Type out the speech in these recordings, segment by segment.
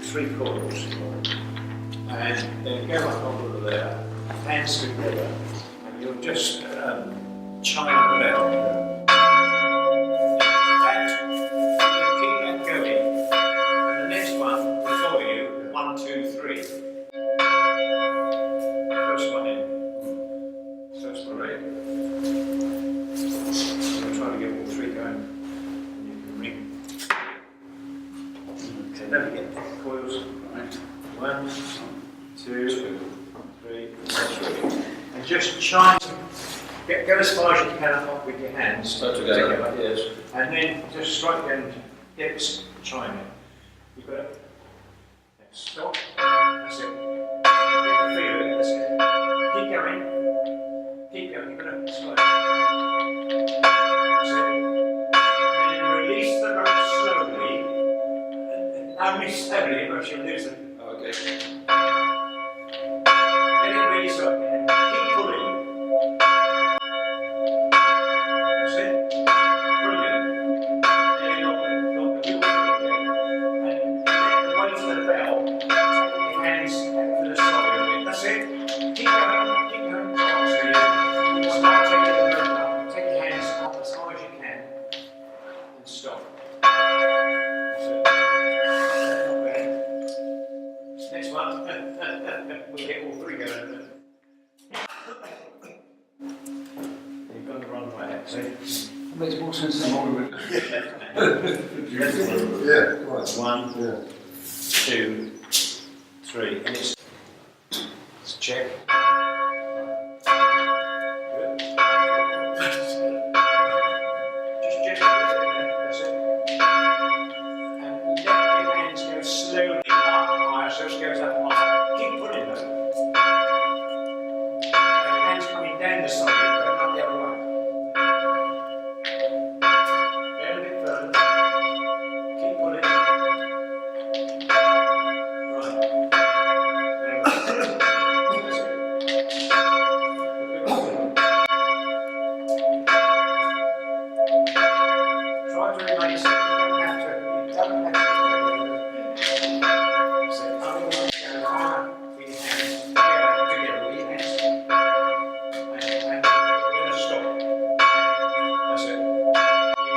3 coils, and then go up over there, hands together, and you'll just chime the bell. That, you keep that going, and the next one will follow you, 1, 2, 3. First one in. First one right. I'm trying to get all 3 going, and you can ring. Okay, don't forget the coils. Right. 1, 2, 3, 4. And just chime. Go as far as you can up with your hands. Together. Yes. And then just strike the end. Get this chime in. You've got to stop. That's it. Feel it. That's it. Keep going. Keep going. You've got to strike. That's it. And then release the rope slowly. Only slowly, or else you'll lose it. Okay. Let it release up and keep pulling. That's it. Brilliant. Then you got the wheel through again. And let the weight of the bell take your hands to the side of it. That's it. Keep going. Keep going. So you start taking the rope up. Take your hands up as high as you can. And stop. That's it. Next one. We'll get all 3 going. You've gone the wrong way, actually. It makes more sense than what we were doing. Yeah, right. 1, Yeah. 2, 3, and it's check. Good. Just gently, that's it. And let your hands go slowly up higher, so it goes up higher. Keep pulling them. And your hands coming down the side, but not the other way. Down a bit further. Keep pulling. Right. There we go. That's it. Try to remain still. You don't have to. You don't have to. So coming up, going higher with your hands. Together with your hands. And we're going to stop. That's it. You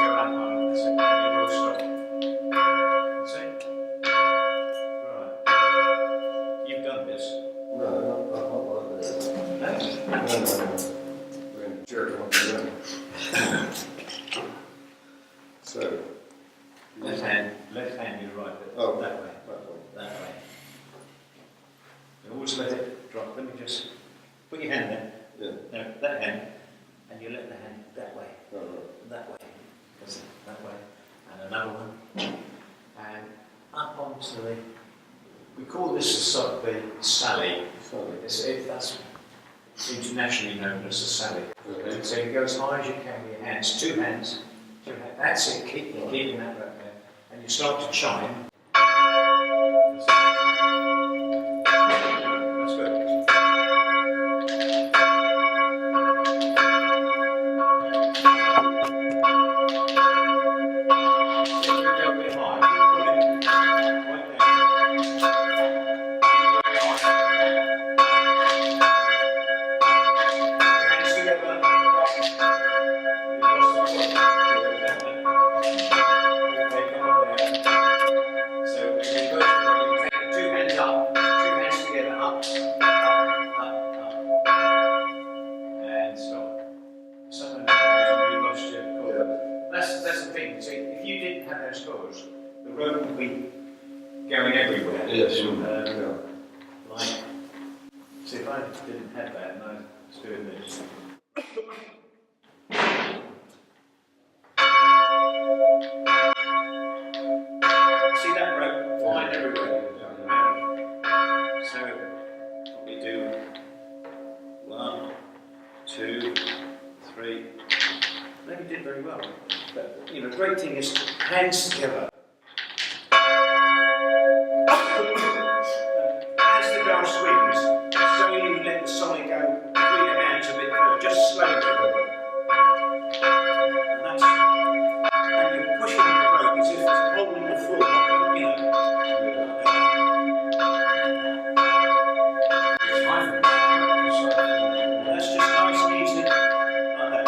go up higher. That's it. And you will stop. That's it. Right. You've done this. No, not like this. No? No. We're in jerk off the ground. So, Left hand, you're right. Oh. That way. that one. That way. You always let it drop. Let me just put your hand there. Yeah. No, that hand. And you let the hand that way. Oh, right. That way. That's it. That way. And another one. And up onto the. We call this the sally. Sorry. That's internationally known as a sally. Okay. So you go as high as you can with your hands. 2 hands. That's it. Keeping that right there. And you start to chime. That's good. So you go a bit high. Keep pulling right there. Hands together. The road would be going everywhere. Yes. Yeah. Yeah. Like, see if I didn't have that and I was doing this. See that rope flying everywhere? So, what we do, 1, 2, 3. Maybe did very well. But, you know, the great thing is hands together. As the bell swings, slowly you let the sonic go through your hands a bit more, just slowly. And you're pushing the rope as if it's holding the floor, you know. squeeze it like that.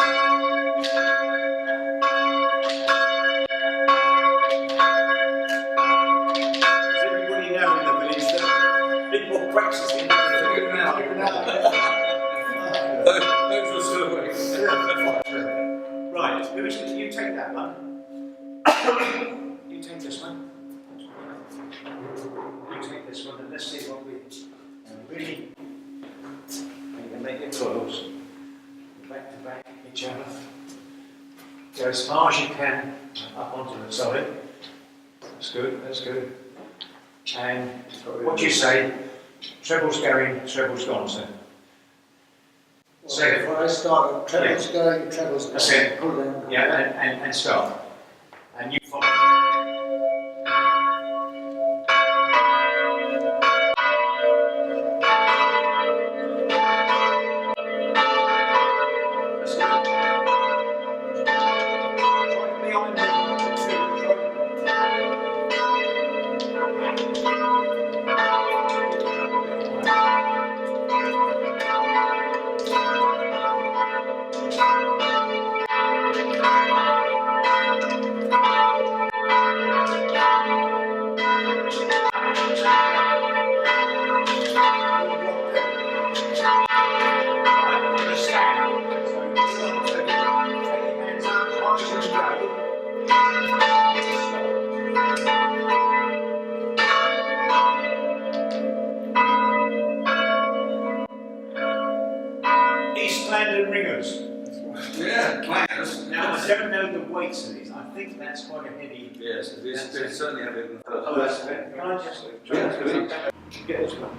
Does everybody know in the village that people practicing? Those were still awake. Right, who's you take that one. You take this one. You take this one, and let's see what we really. You can make your coils back to back each other. Go as far as you can up onto the side. That's good, that's good. And what do you say? Treble's going, treble's gone, sir. So if I start, treble's going, treble's That's going. it. Pull them. Yeah, and start. And you follow. That's good. Right behind East Clandon ringers. Yeah, plans. Now I don't know the weights of these. I think that's quite a heavy. Yes, it is. It's certainly heavier than the first. Oh, that's it. Can I just Yeah, please. get this one?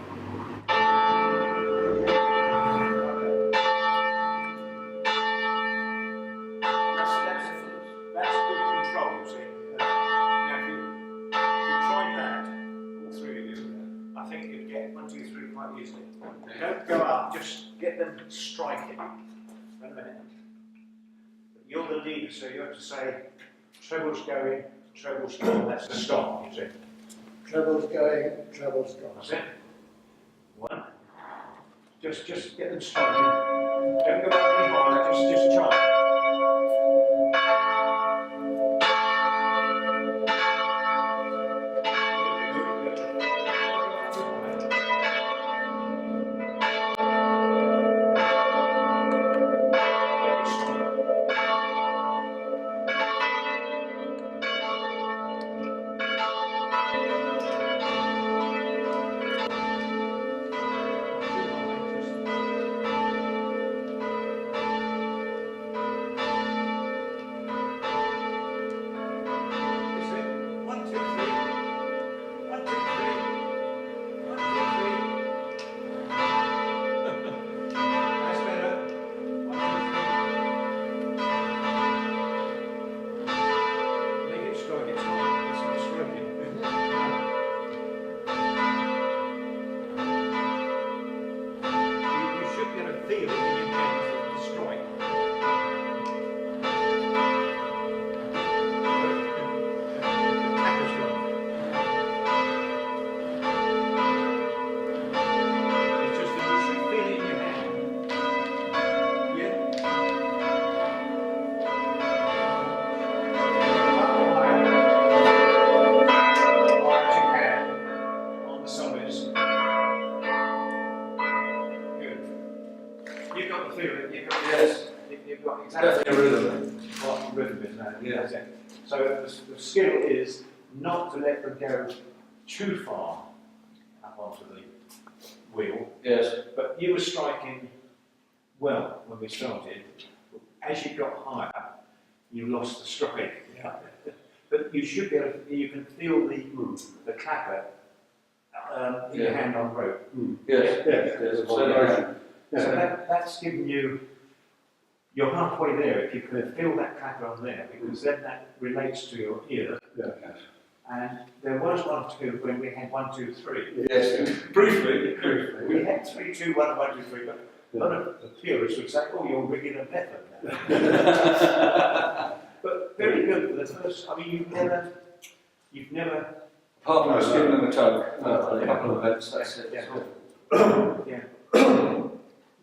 That's good control, you see. Now, if you tried that, all three of you, I think you'd get 1, 2, 3 quite easily. Don't go up, just get them striking. Wait a minute. You're the leader, so you have to say, treble's going, treble's gone. That's the stop, you see. Treble's going, treble's gone. That's it. 1. Just get them striking. Don't go up any higher, just try. So the skill is not to let them go too far up onto the wheel. Yes. But you were striking well when we started. As you got higher, you lost the strike. Yeah. But you should be able to, you can feel the clapper in your hand on rope. Yes. There's a vibration. So that's giving you. You're halfway there if you can feel that clapper on there, because then that relates to your ear. Yeah. And there was 1, 2 when we had 1, 2, 3. Yes. Briefly. We had 3, 2, 1, 1, 2, 3, but a lot of the purists would say, "Oh, you're rigging a method now." But very good for the first. I mean, you've never. Apart from skin and the toe. No, a couple of events. That's it. Yeah. Yeah.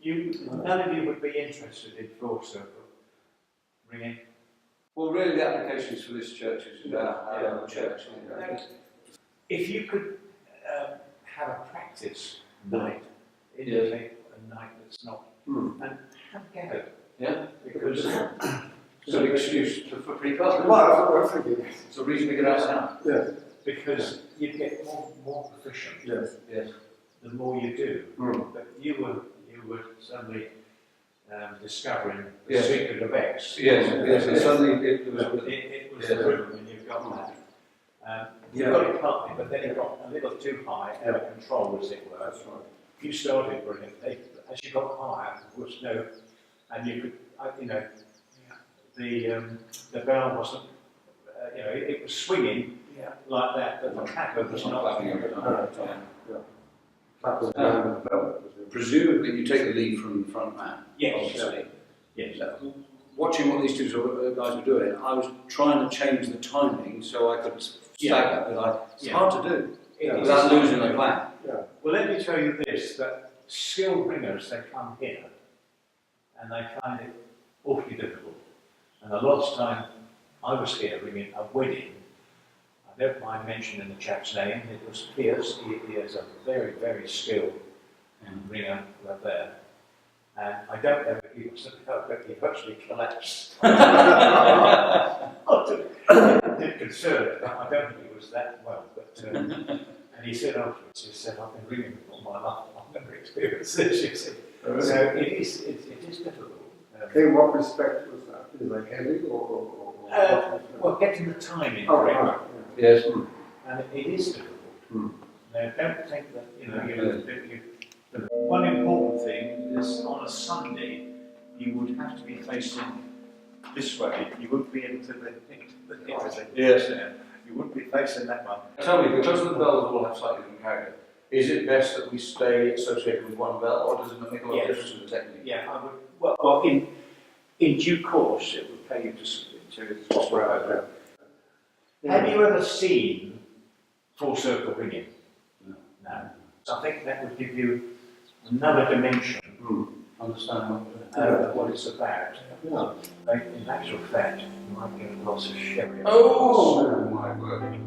None of you would be interested in full circle ringing. Well, really, the application is for this church, is our church. If you could have a practice night, a night that's not, and have a go. Yeah. Because It's an excuse for free cars. Well, I think it is. It's a reason to get out now. Yes, because you get more proficient yes. Yes. the more you do. Mm. But you were suddenly discovering the Yes. secret of X. Yes, and suddenly it was. It was Yeah. the rhythm, and you've got that. You Yeah. got it partly, but then it got a little too high out of control, as it were. That's right. You started brilliantly. As you got higher, there was no, and you could, the bell wasn't, it was swinging like that, but the clapper was not. That was the bell. Presumably you take the lead from the front man. Yes, Obviously. yes. Watching what these two guys were doing, I was trying to change the timing so I could stagger, but it's hard to do without losing the plan. Yeah. Well, let me tell you this, that skilled ringers, they come here and they find it awfully difficult. And the last time I was here ringing a wedding, I don't mind mentioning the chap's name, it was Pierce. He is a very, very skilled ringer right there. And I don't know if he was but he virtually collapsed. I was concerned, but I don't think he was that well. But and he said afterwards, he said, I've been ringing all my life, I've never experienced this, you see. So it is difficult. In what respect was that? Is it heavy or? Well, getting the timing Oh, correct, right. Yes. and it is difficult. Mm. Now, don't think that the one important thing is on a Sunday you would have to be facing this way. You wouldn't be into the Yes. You wouldn't be facing that one. Tell me, because the bells all have slightly different character, is it best that we stay associated with one bell, or does it make a lot of difference in the technique? Yeah, I would. Well, in due course, it would pay you to swear over. Have you ever seen full circle ringing? No. So I think that would give you another dimension Understand of what it's about. Yeah. In actual fact, you might get lots of sherry. Oh my word.